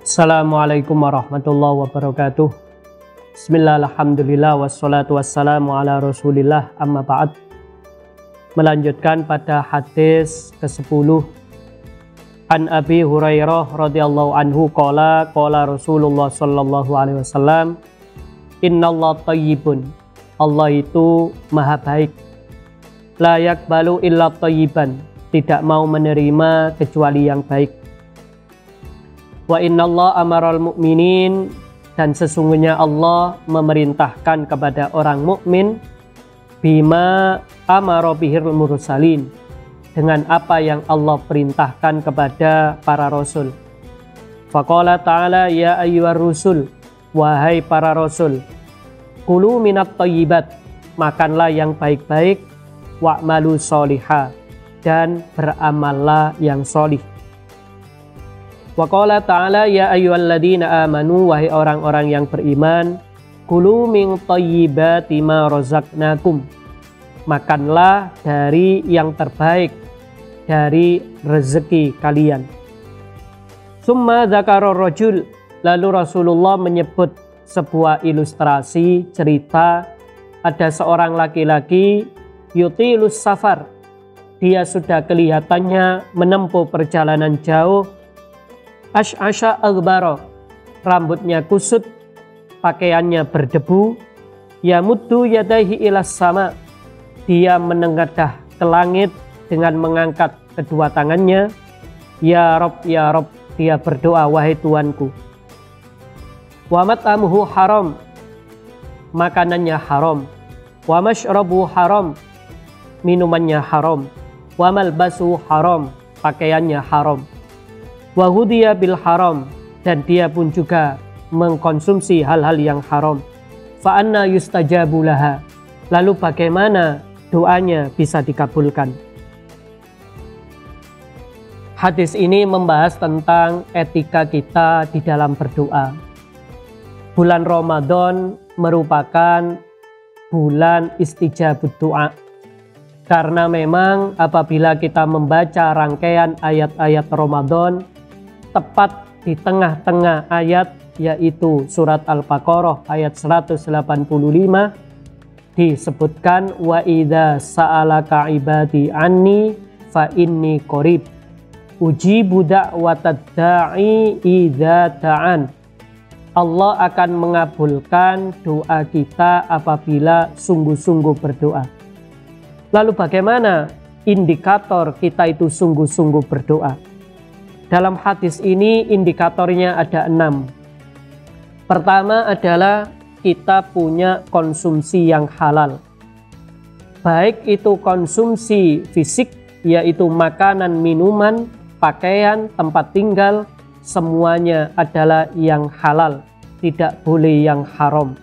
Assalamualaikum warahmatullahi wabarakatuh. Bismillah, alhamdulillah, wassalatu wassalamu ala rasulillah, amma ba'd. Melanjutkan pada hadis ke-10. An Abi Hurairah radhiyallahu anhu qala Rasulullah sallallahu alaihi wasallam, innallaha thayyibun. Allah itu maha baik. La yakbalu illa thayyiban. Tidak mau menerima kecuali yang baik. Wa innallaha amaral mu'minin, dan sesungguhnya Allah memerintahkan kepada orang mukmin bima amara bihil mursalin, dengan apa yang Allah perintahkan kepada para rasul. Faqala ta'ala ya ayyuhar rusul, wahai para rasul, kulu minat thayyibat, makanlah yang baik-baik, wa'malu sholihah, dan beramallah yang sholih. Wa qala ta'ala ya ayyuhalladzina amanu, wahai orang-orang yang beriman, kulu min thayyibati ma razaqnakum, makanlah dari yang terbaik dari rezeki kalian. Summa dzakara rajul, lalu Rasulullah menyebut sebuah ilustrasi cerita, ada seorang laki-laki yutilus safar, dia sudah kelihatannya menempuh perjalanan jauh, Ash'asha aghbara, rambutnya kusut, pakaiannya berdebu, yamuddu yadaihi ilas sama, dia menengadah ke langit dengan mengangkat kedua tangannya, ya Rob, dia berdoa, wahai Tuanku. Wa mat'amuhu haram, makanannya haram. Wa mashrabuhu haram, minumannya haram. Wa malbasuhu haram, pakaiannya haram. Wa hudiya bil haram, dan dia pun juga mengkonsumsi hal-hal yang haram. Fa anna yustajabu laha, lalu bagaimana doanya bisa dikabulkan? Hadis ini membahas tentang etika kita di dalam berdoa. Bulan Ramadan merupakan bulan istijabut doa, karena memang apabila kita membaca rangkaian ayat-ayat Ramadan, tepat di tengah-tengah ayat, yaitu surat Al-Baqarah ayat 185, disebutkan wa idza sa'alaka ibadi anni fa inni qarib ujibu da'watad da'i idza da'an. Allah akan mengabulkan doa kita apabila sungguh-sungguh berdoa. Lalu bagaimana indikator kita itu sungguh-sungguh berdoa? Dalam hadis ini indikatornya ada 6. Pertama adalah kita punya konsumsi yang halal. Baik itu konsumsi fisik, yaitu makanan, minuman, pakaian, tempat tinggal, semuanya adalah yang halal, tidak boleh yang haram.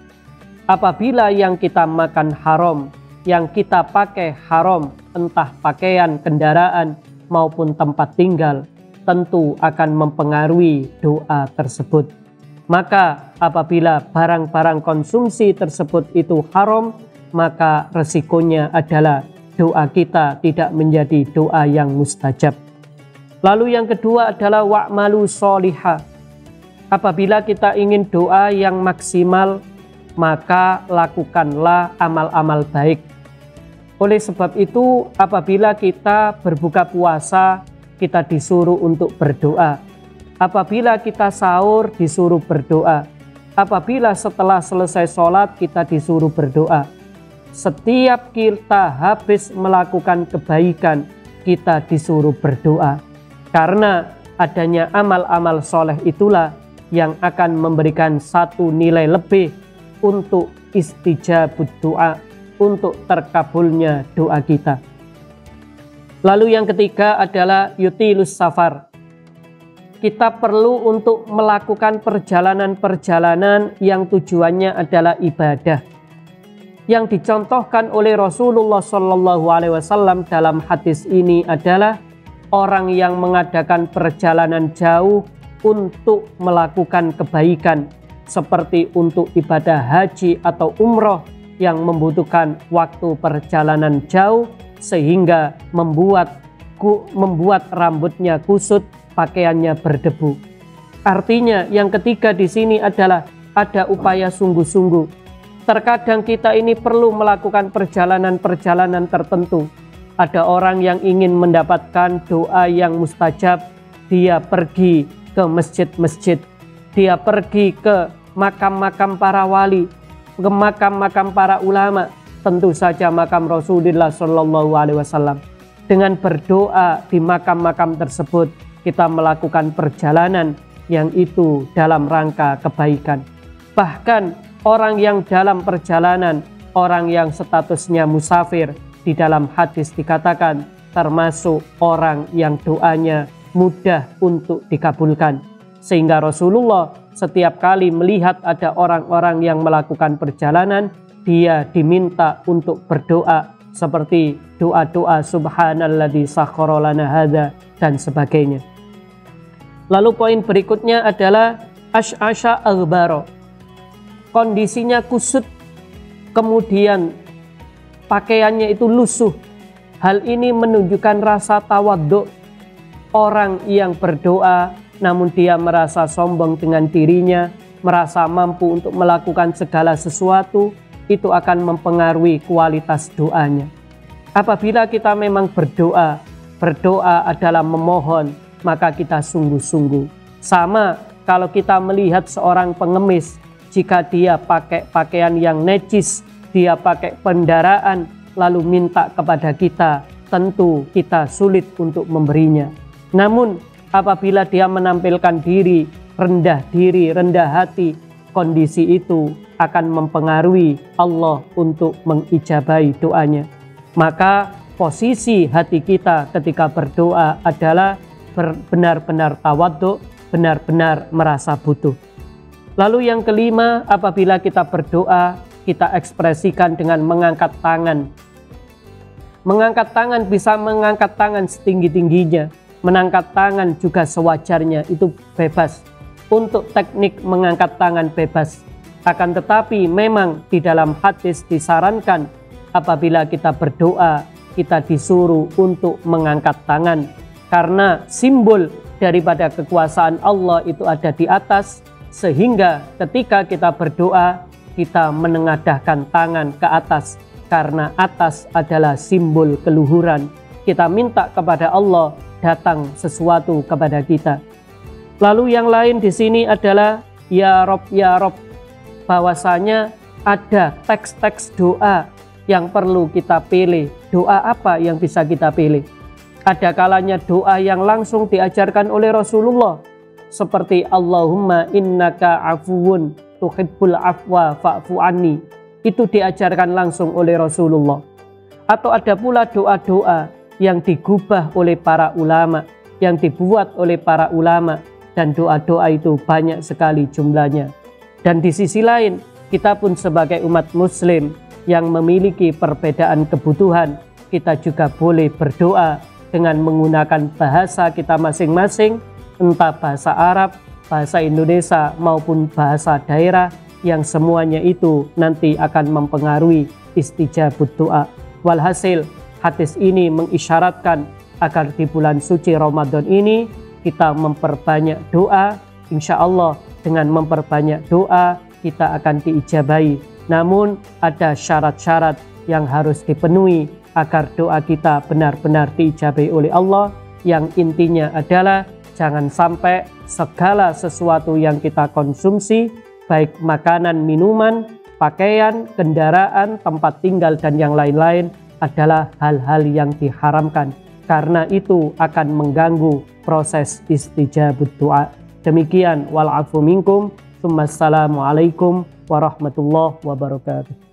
Apabila yang kita makan haram, yang kita pakai haram, entah pakaian, kendaraan, maupun tempat tinggal, tentu akan mempengaruhi doa tersebut. Maka apabila barang-barang konsumsi tersebut itu haram, maka resikonya adalah doa kita tidak menjadi doa yang mustajab. Lalu yang kedua adalah wa'malu sholihah. Apabila kita ingin doa yang maksimal, maka lakukanlah amal-amal baik. Oleh sebab itu, apabila kita berbuka puasa, kita disuruh untuk berdoa. Apabila kita sahur, disuruh berdoa. Apabila setelah selesai sholat, kita disuruh berdoa. Setiap kita habis melakukan kebaikan, kita disuruh berdoa. Karena adanya amal-amal soleh itulah yang akan memberikan satu nilai lebih untuk istijabut doa, untuk terkabulnya doa kita. Lalu yang ketiga adalah yutilus safar. Kita perlu untuk melakukan perjalanan-perjalanan yang tujuannya adalah ibadah. Yang dicontohkan oleh Rasulullah SAW dalam hadis ini adalah orang yang mengadakan perjalanan jauh untuk melakukan kebaikan, seperti untuk ibadah haji atau umroh yang membutuhkan waktu perjalanan jauh, sehingga membuat rambutnya kusut, pakaiannya berdebu. Artinya yang ketiga di sini adalah ada upaya sungguh-sungguh. Terkadang kita ini perlu melakukan perjalanan-perjalanan tertentu. Ada orang yang ingin mendapatkan doa yang mustajab, dia pergi ke masjid-masjid, dia pergi ke makam-makam para wali, ke makam-makam para ulama, tentu saja makam Rasulullah Shallallahu Alaihi Wasallam. Dengan berdoa di makam-makam tersebut, kita melakukan perjalanan yang itu dalam rangka kebaikan. Bahkan orang yang dalam perjalanan, orang yang statusnya musafir, di dalam hadis dikatakan termasuk orang yang doanya mudah untuk dikabulkan. Sehingga Rasulullah setiap kali melihat ada orang-orang yang melakukan perjalanan, dia diminta untuk berdoa seperti doa-doa subhanalladzi sakhkhara lana hadza dan sebagainya. Lalu poin berikutnya adalah asy'asha aghbara. Kondisinya kusut, kemudian pakaiannya itu lusuh. Hal ini menunjukkan rasa tawadhu. Orang yang berdoa namun dia merasa sombong dengan dirinya, merasa mampu untuk melakukan segala sesuatu, itu akan mempengaruhi kualitas doanya. Apabila kita memang berdoa adalah memohon, maka kita sungguh-sungguh. Sama kalau kita melihat seorang pengemis, jika dia pakai pakaian yang najis, dia pakai kendaraan, lalu minta kepada kita, tentu kita sulit untuk memberinya. Namun apabila dia menampilkan diri, rendah hati, kondisi itu akan mempengaruhi Allah untuk mengijabahi doanya. Maka posisi hati kita ketika berdoa adalah benar-benar tawadhu, benar-benar merasa butuh. Lalu yang kelima, apabila kita berdoa, kita ekspresikan dengan mengangkat tangan. Mengangkat tangan bisa mengangkat tangan setinggi-tingginya. Mengangkat tangan juga sewajarnya, itu bebas. Untuk teknik mengangkat tangan bebas. Akan tetapi memang di dalam hadis disarankan apabila kita berdoa, kita disuruh untuk mengangkat tangan. Karena simbol daripada kekuasaan Allah itu ada di atas, sehingga ketika kita berdoa, kita menengadahkan tangan ke atas. Karena atas adalah simbol keluhuran. Kita minta kepada Allah datang sesuatu kepada kita. Lalu yang lain di sini adalah ya Rob, ya Rob. Bahwasanya ada teks-teks doa yang perlu kita pilih. Doa apa yang bisa kita pilih? Ada kalanya doa yang langsung diajarkan oleh Rasulullah. Seperti Allahumma innaka afuwun tuhibbul afwa fa'fu anni. Itu diajarkan langsung oleh Rasulullah. Atau ada pula doa-doa yang digubah oleh para ulama, yang dibuat oleh para ulama. Dan doa-doa itu banyak sekali jumlahnya. Dan di sisi lain, kita pun sebagai umat muslim yang memiliki perbedaan kebutuhan, kita juga boleh berdoa dengan menggunakan bahasa kita masing-masing, entah bahasa Arab, bahasa Indonesia maupun bahasa daerah, yang semuanya itu nanti akan mempengaruhi istijabut doa. Walhasil, hadis ini mengisyaratkan agar di bulan suci Ramadan ini kita memperbanyak doa. Insya Allah dengan memperbanyak doa kita akan diijabahi. Namun ada syarat-syarat yang harus dipenuhi agar doa kita benar-benar diijabahi oleh Allah. Yang intinya adalah jangan sampai segala sesuatu yang kita konsumsi, baik makanan, minuman, pakaian, kendaraan, tempat tinggal, dan yang lain-lain adalah hal-hal yang diharamkan. Karena itu akan mengganggu proses istijabut doa. Demikian, wal'afu minkum, tsumma assalamualaikum warahmatullahi wabarakatuh.